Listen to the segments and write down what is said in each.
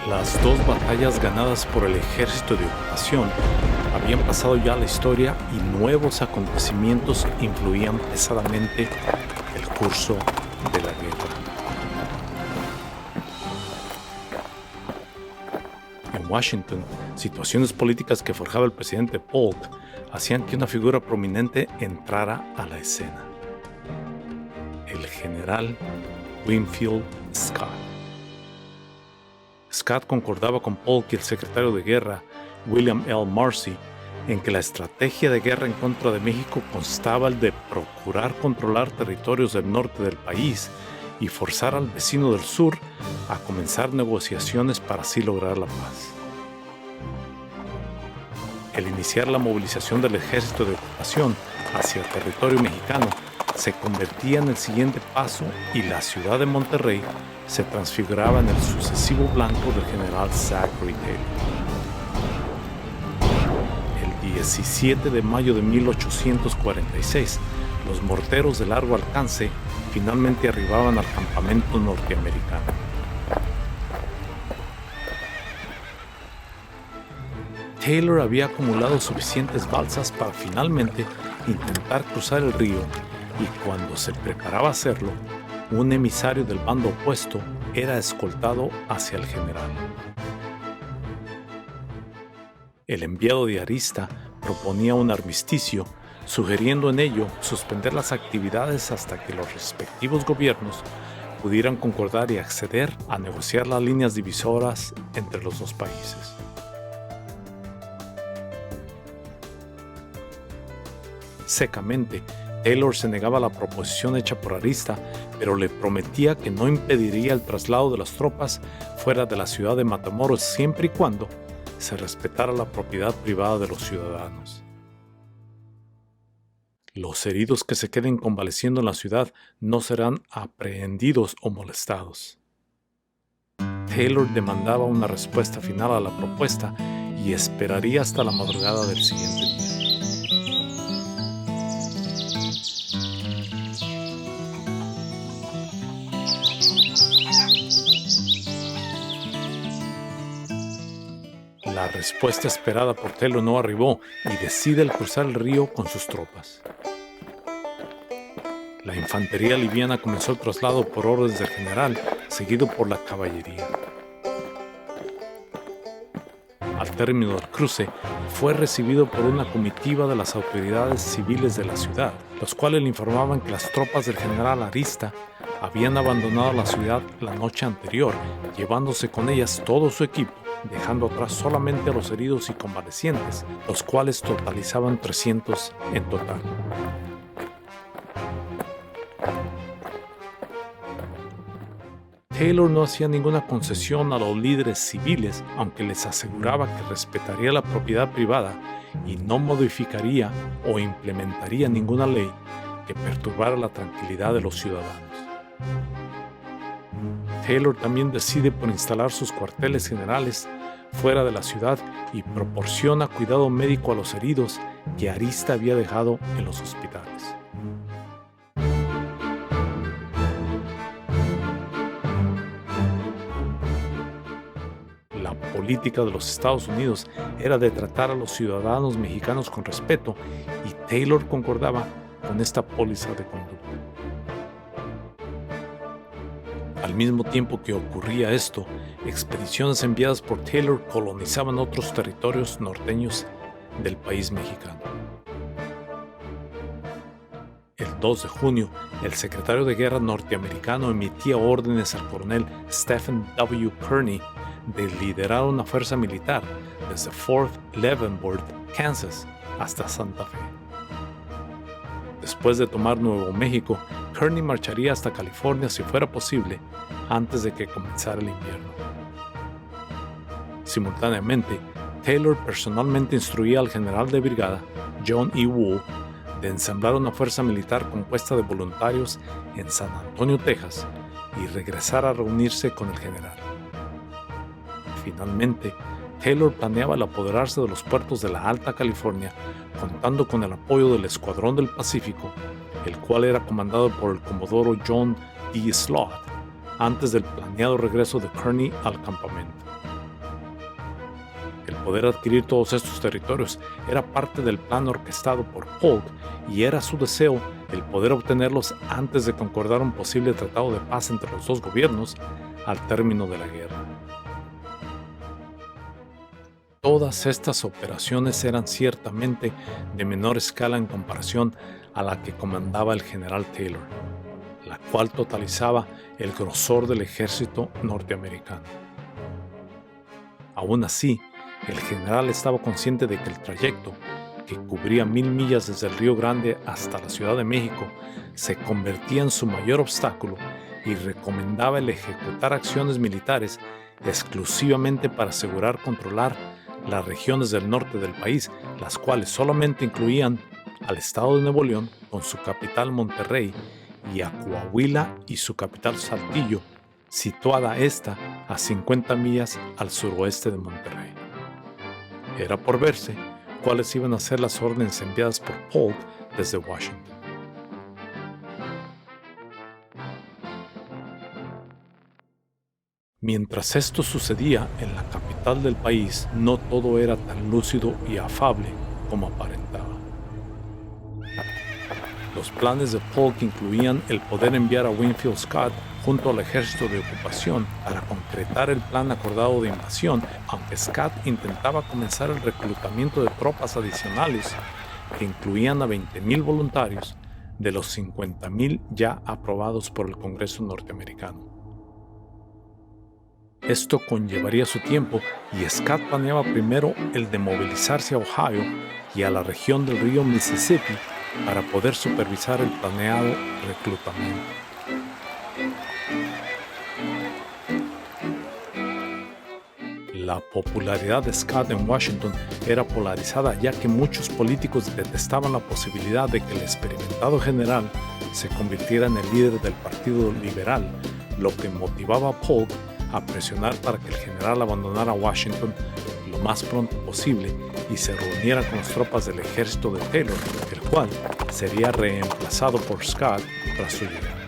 Las dos batallas ganadas por el ejército de ocupación habían pasado ya a la historia y nuevos acontecimientos influían pesadamente el curso de la guerra. En Washington, situaciones políticas que forjaba el presidente Polk hacían que una figura prominente entrara a la escena: el general Winfield Scott. Scott concordaba con Polk y el secretario de guerra, William L. Marcy, en que la estrategia de guerra en contra de México constaba el de procurar controlar territorios del norte del país y forzar al vecino del sur a comenzar negociaciones para así lograr la paz. El iniciar la movilización del ejército de ocupación hacia el territorio mexicano se convertía en el siguiente paso y la ciudad de Monterrey se transfiguraba en el sucesivo blanco del general Zachary Taylor. El 17 de mayo de 1846, los morteros de largo alcance finalmente arribaban al campamento norteamericano. Taylor había acumulado suficientes balsas para finalmente intentar cruzar el río, y cuando se preparaba a hacerlo, un emisario del bando opuesto era escoltado hacia el general. El enviado de Arista proponía un armisticio, sugiriendo en ello suspender las actividades hasta que los respectivos gobiernos pudieran concordar y acceder a negociar las líneas divisoras entre los dos países. Secamente, Taylor se negaba a la proposición hecha por Arista, pero le prometía que no impediría el traslado de las tropas fuera de la ciudad de Matamoros siempre y cuando se respetara la propiedad privada de los ciudadanos. Los heridos que se queden convaleciendo en la ciudad no serán aprehendidos o molestados. Taylor demandaba una respuesta final a la propuesta y esperaría hasta la madrugada del siguiente día. La respuesta esperada por Taylor no arribó y decide el cruzar el río con sus tropas. La infantería liviana comenzó el traslado por órdenes del general, seguido por la caballería. Al término del cruce, fue recibido por una comitiva de las autoridades civiles de la ciudad, los cuales le informaban que las tropas del general Arista habían abandonado la ciudad la noche anterior, llevándose con ellas todo su equipo, dejando atrás solamente a los heridos y convalecientes, los cuales totalizaban 300 en total. Taylor no hacía ninguna concesión a los líderes civiles, aunque les aseguraba que respetaría la propiedad privada y no modificaría o implementaría ninguna ley que perturbara la tranquilidad de los ciudadanos. Taylor también decide por instalar sus cuarteles generales fuera de la ciudad y proporciona cuidado médico a los heridos que Arista había dejado en los hospitales. La política de los Estados Unidos era de tratar a los ciudadanos mexicanos con respeto y Taylor concordaba con esta póliza de conducta. Al mismo tiempo que ocurría esto, expediciones enviadas por Taylor colonizaban otros territorios norteños del país mexicano. El 2 de junio, el secretario de guerra norteamericano emitía órdenes al coronel Stephen W. Kearny de liderar una fuerza militar desde Fort Leavenworth, Kansas, hasta Santa Fe. Después de tomar Nuevo México, Kearny marcharía hasta California si fuera posible, antes de que comenzara el invierno. Simultáneamente, Taylor personalmente instruía al general de brigada, John E. Wool, de ensamblar una fuerza militar compuesta de voluntarios en San Antonio, Texas, y regresar a reunirse con el general. Finalmente, Taylor planeaba el apoderarse de los puertos de la Alta California, contando con el apoyo del Escuadrón del Pacífico, el cual era comandado por el comodoro John D. Slot, antes del planeado regreso de Kearny al campamento. poder adquirir todos estos territorios era parte del plan orquestado por Polk y era su deseo el poder obtenerlos antes de concordar un posible tratado de paz entre los dos gobiernos al término de la guerra. Todas estas operaciones eran ciertamente de menor escala en comparación a la que comandaba el general Taylor, la cual totalizaba el grosor del ejército norteamericano. Aún así, el general estaba consciente de que el trayecto, que cubría 1000 millas desde el Río Grande hasta la Ciudad de México, se convertía en su mayor obstáculo y recomendaba el ejecutar acciones militares exclusivamente para asegurar controlar las regiones del norte del país, las cuales solamente incluían al estado de Nuevo León con su capital Monterrey y a Coahuila y su capital Saltillo, situada esta a 50 millas al suroeste de Monterrey. Era por verse cuáles iban a ser las órdenes enviadas por Polk desde Washington. Mientras esto sucedía en la capital del país, no todo era tan lúcido y afable como aparentaba. Los planes de Polk incluían el poder enviar a Winfield Scott junto al ejército de ocupación para concretar el plan acordado de invasión, aunque Scott intentaba comenzar el reclutamiento de tropas adicionales que incluían a 20,000 voluntarios de los 50,000 ya aprobados por el Congreso norteamericano. Esto conllevaría su tiempo y Scott planeaba primero el de movilizarse a Ohio y a la región del río Mississippi para poder supervisar el planeado reclutamiento. La popularidad de Scott en Washington era polarizada, ya que muchos políticos detestaban la posibilidad de que el experimentado general se convirtiera en el líder del Partido Liberal, lo que motivaba a Polk a presionar para que el general abandonara Washington lo más pronto posible y se reuniera con las tropas del ejército de Taylor, el cual sería reemplazado por Scott tras su llegada.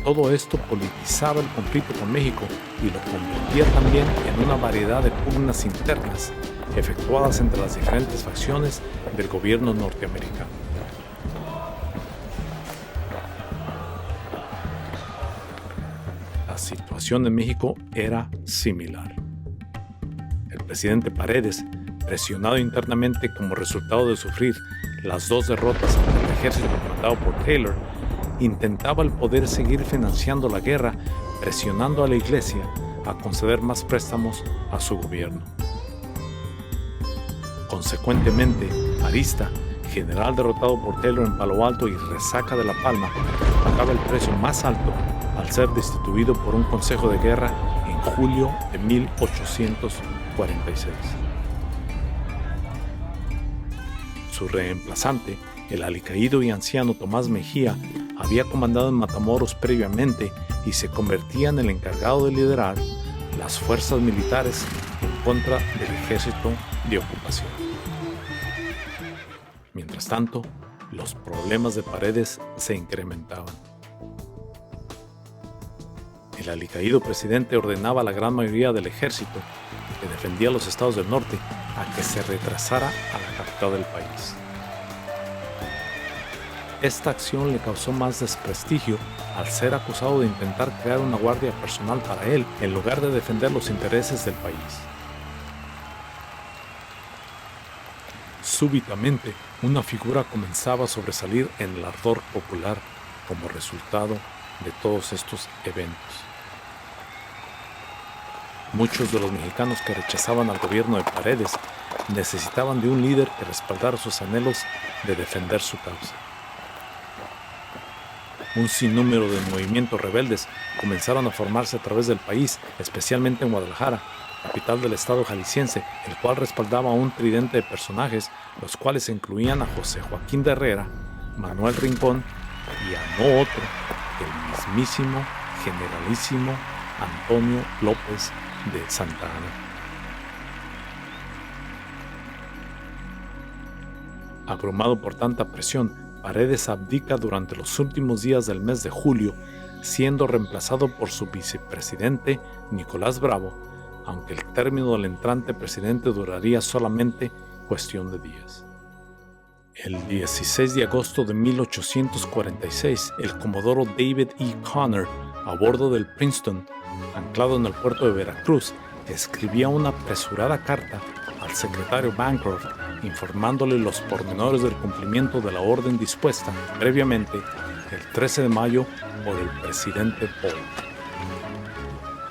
Todo esto politizaba el conflicto con México y lo convertía también en una variedad de pugnas internas efectuadas entre las diferentes facciones del gobierno norteamericano. La situación en México era similar. El presidente Paredes, presionado internamente como resultado de sufrir las dos derrotas ante el ejército comandado por Taylor, intentaba el poder seguir financiando la guerra, presionando a la Iglesia a conceder más préstamos a su gobierno. Consecuentemente, Arista, general derrotado por Taylor en Palo Alto y Resaca de La Palma, pagaba el precio más alto al ser destituido por un consejo de guerra en julio de 1846. Su reemplazante, el alicaído y anciano Tomás Mejía, había comandado en Matamoros previamente y se convertía en el encargado de liderar las fuerzas militares en contra del ejército de ocupación. Mientras tanto, los problemas de Paredes se incrementaban. El alicaído presidente ordenaba a la gran mayoría del ejército que defendía los estados del norte a que se retrasara a la capital del país. Esta acción le causó más desprestigio al ser acusado de intentar crear una guardia personal para él en lugar de defender los intereses del país. Súbitamente, una figura comenzaba a sobresalir en el ardor popular como resultado de todos estos eventos. Muchos de los mexicanos que rechazaban al gobierno de Paredes necesitaban de un líder que respaldara sus anhelos de defender su causa. Un sinnúmero de movimientos rebeldes comenzaron a formarse a través del país, especialmente en Guadalajara, capital del estado jalisciense, el cual respaldaba a un tridente de personajes, los cuales incluían a José Joaquín de Herrera, Manuel Rincón y a no otro que el mismísimo generalísimo Antonio López de Santa Anna. Abrumado por tanta presión, Paredes abdica durante los últimos días del mes de julio, siendo reemplazado por su vicepresidente Nicolás Bravo, aunque el término del entrante presidente duraría solamente cuestión de días. El 16 de agosto de 1846, el comodoro David E. Conner, a bordo del Princeton, anclado en el puerto de Veracruz, escribía una apresurada carta al secretario Bancroft informándole los pormenores del cumplimiento de la orden dispuesta previamente el 13 de mayo por el presidente Polk.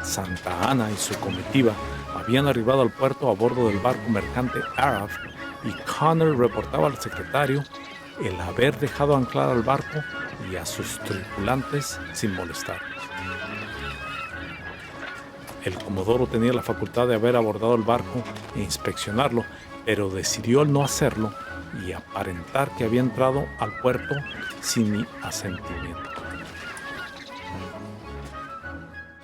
Santa Ana y su comitiva habían arribado al puerto a bordo del barco mercante Arab y Conner reportaba al secretario el haber dejado anclar al barco y a sus tripulantes sin molestarlos. El comodoro tenía la facultad de haber abordado el barco e inspeccionarlo, pero decidió no hacerlo y aparentar que había entrado al puerto sin mi asentimiento.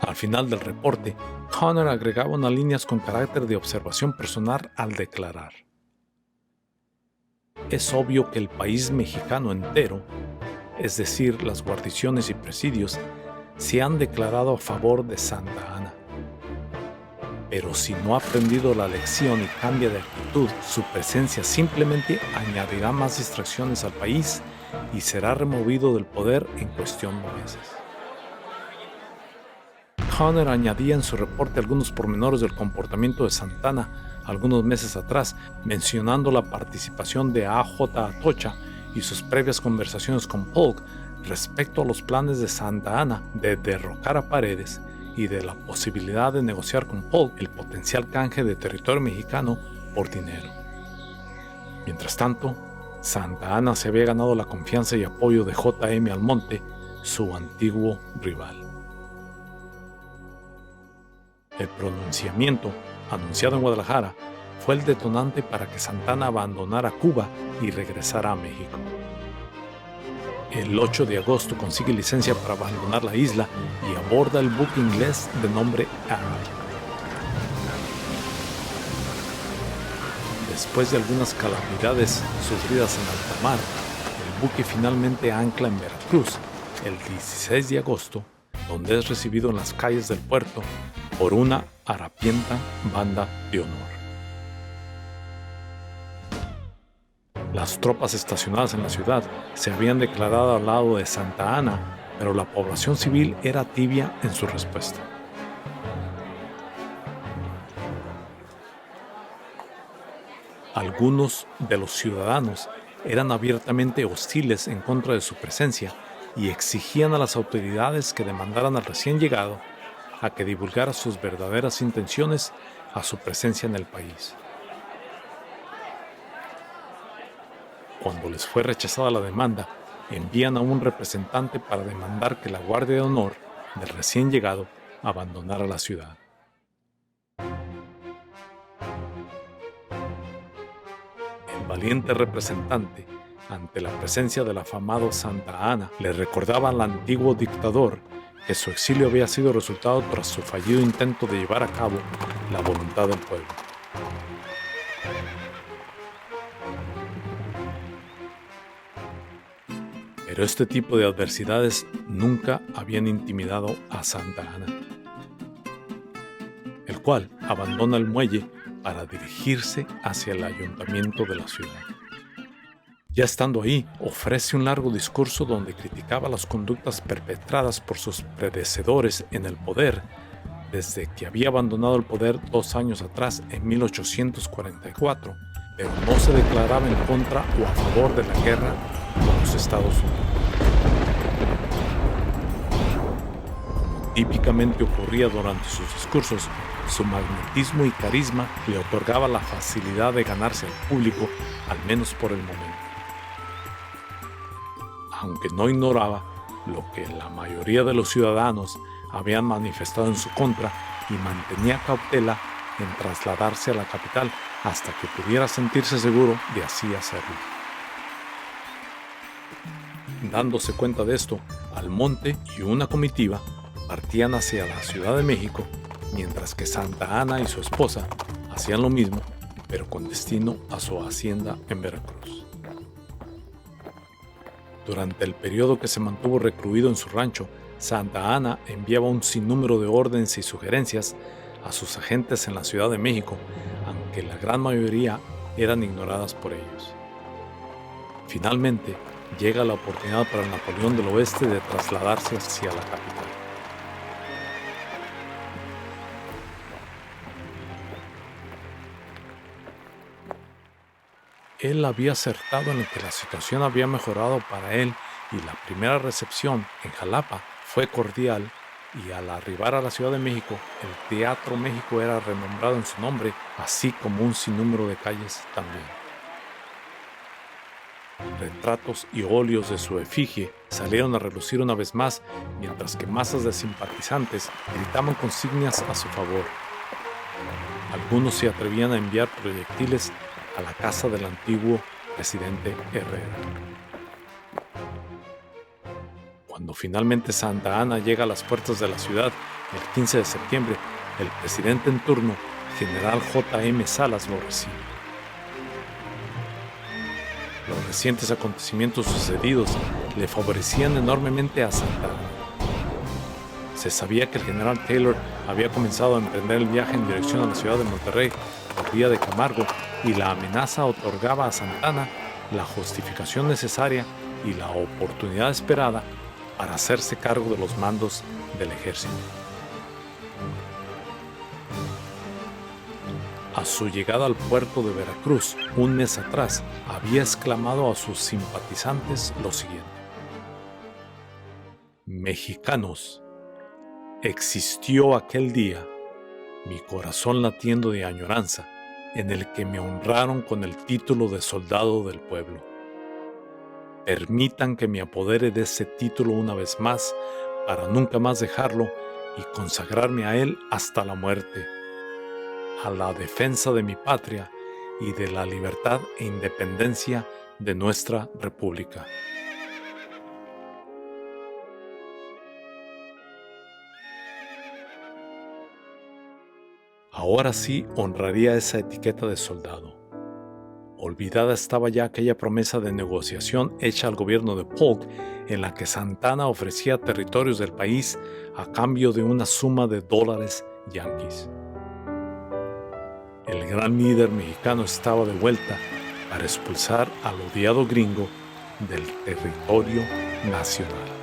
Al final del reporte, Conner agregaba unas líneas con carácter de observación personal al declarar: es obvio que el país mexicano entero, es decir, las guarniciones y presidios, se han declarado a favor de Santa Ana. Pero si no ha aprendido la lección y cambia de actitud, su presencia simplemente añadirá más distracciones al país y será removido del poder en cuestión de meses. Conner añadía en su reporte algunos pormenores del comportamiento de Santa Ana algunos meses atrás, mencionando la participación de A.J. Atocha y sus previas conversaciones con Polk respecto a los planes de Santa Ana de derrocar a Paredes y de la posibilidad de negociar con Polk el potencial canje de territorio mexicano por dinero. Mientras tanto, Santa Ana se había ganado la confianza y apoyo de J.M. Almonte, su antiguo rival. El pronunciamiento, anunciado en Guadalajara, fue el detonante para que Santa Ana abandonara Cuba y regresara a México. El 8 de agosto consigue licencia para abandonar la isla y aborda el buque inglés de nombre Arab. Después de algunas calamidades sufridas en alta mar, el buque finalmente ancla en Veracruz el 16 de agosto, donde es recibido en las calles del puerto por una harapienta banda de honor. Las tropas estacionadas en la ciudad se habían declarado al lado de Santa Ana, pero la población civil era tibia en su respuesta. Algunos de los ciudadanos eran abiertamente hostiles en contra de su presencia y exigían a las autoridades que demandaran al recién llegado a que divulgara sus verdaderas intenciones a su presencia en el país. Cuando les fue rechazada la demanda, envían a un representante para demandar que la Guardia de Honor del recién llegado abandonara la ciudad. El valiente representante, ante la presencia del afamado Santa Ana, le recordaba al antiguo dictador que su exilio había sido resultado tras su fallido intento de llevar a cabo la voluntad del pueblo. Pero este tipo de adversidades nunca habían intimidado a Santa Ana, el cual abandona el muelle para dirigirse hacia el ayuntamiento de la ciudad. Ya estando ahí, ofrece un largo discurso donde criticaba las conductas perpetradas por sus predecesores en el poder desde que había abandonado el poder 2 años atrás, en 1844, pero no se declaraba en contra o a favor de la guerra con los Estados Unidos. Como típicamente ocurría durante sus discursos, su magnetismo y carisma le otorgaba la facilidad de ganarse al público, al menos por el momento. Aunque no ignoraba lo que la mayoría de los ciudadanos habían manifestado en su contra y mantenía cautela en trasladarse a la capital hasta que pudiera sentirse seguro de así hacerlo. Dándose cuenta de esto, Almonte y una comitiva partían hacia la Ciudad de México, mientras que Santa Ana y su esposa hacían lo mismo, pero con destino a su hacienda en Veracruz. Durante el periodo que se mantuvo recluido en su rancho, Santa Ana enviaba un sinnúmero de órdenes y sugerencias a sus agentes en la Ciudad de México, aunque la gran mayoría eran ignoradas por ellos. Finalmente, llega la oportunidad para el Napoleón del Oeste de trasladarse hacia la capital. Él había acertado en que la situación había mejorado para él y la primera recepción en Jalapa fue cordial, y al arribar a la Ciudad de México, el Teatro México era renombrado en su nombre, así como un sinnúmero de calles también. Retratos y óleos de su efigie salieron a relucir una vez más, mientras que masas de simpatizantes gritaban consignas a su favor. Algunos se atrevían a enviar proyectiles a la casa del antiguo presidente Herrera. Cuando finalmente Santa Anna llega a las puertas de la ciudad el 15 de septiembre, el presidente en turno, general J.M. Salas, lo recibe. Los recientes acontecimientos sucedidos le favorecían enormemente a Santa Anna. Se sabía que el general Taylor había comenzado a emprender el viaje en dirección a la ciudad de Monterrey por vía de Camargo, y la amenaza otorgaba a Santa Anna la justificación necesaria y la oportunidad esperada para hacerse cargo de los mandos del ejército. A su llegada al puerto de Veracruz, un mes atrás, había exclamado a sus simpatizantes lo siguiente: «Mexicanos, existió aquel día, mi corazón latiendo de añoranza, en el que me honraron con el título de soldado del pueblo. Permitan que me apodere de ese título una vez más, para nunca más dejarlo y consagrarme a él hasta la muerte, a la defensa de mi patria y de la libertad e independencia de nuestra República». Ahora sí honraría esa etiqueta de soldado. Olvidada estaba ya aquella promesa de negociación hecha al gobierno de Polk, en la que Santa Anna ofrecía territorios del país a cambio de una suma de dólares yanquis. El gran líder mexicano estaba de vuelta para expulsar al odiado gringo del territorio nacional.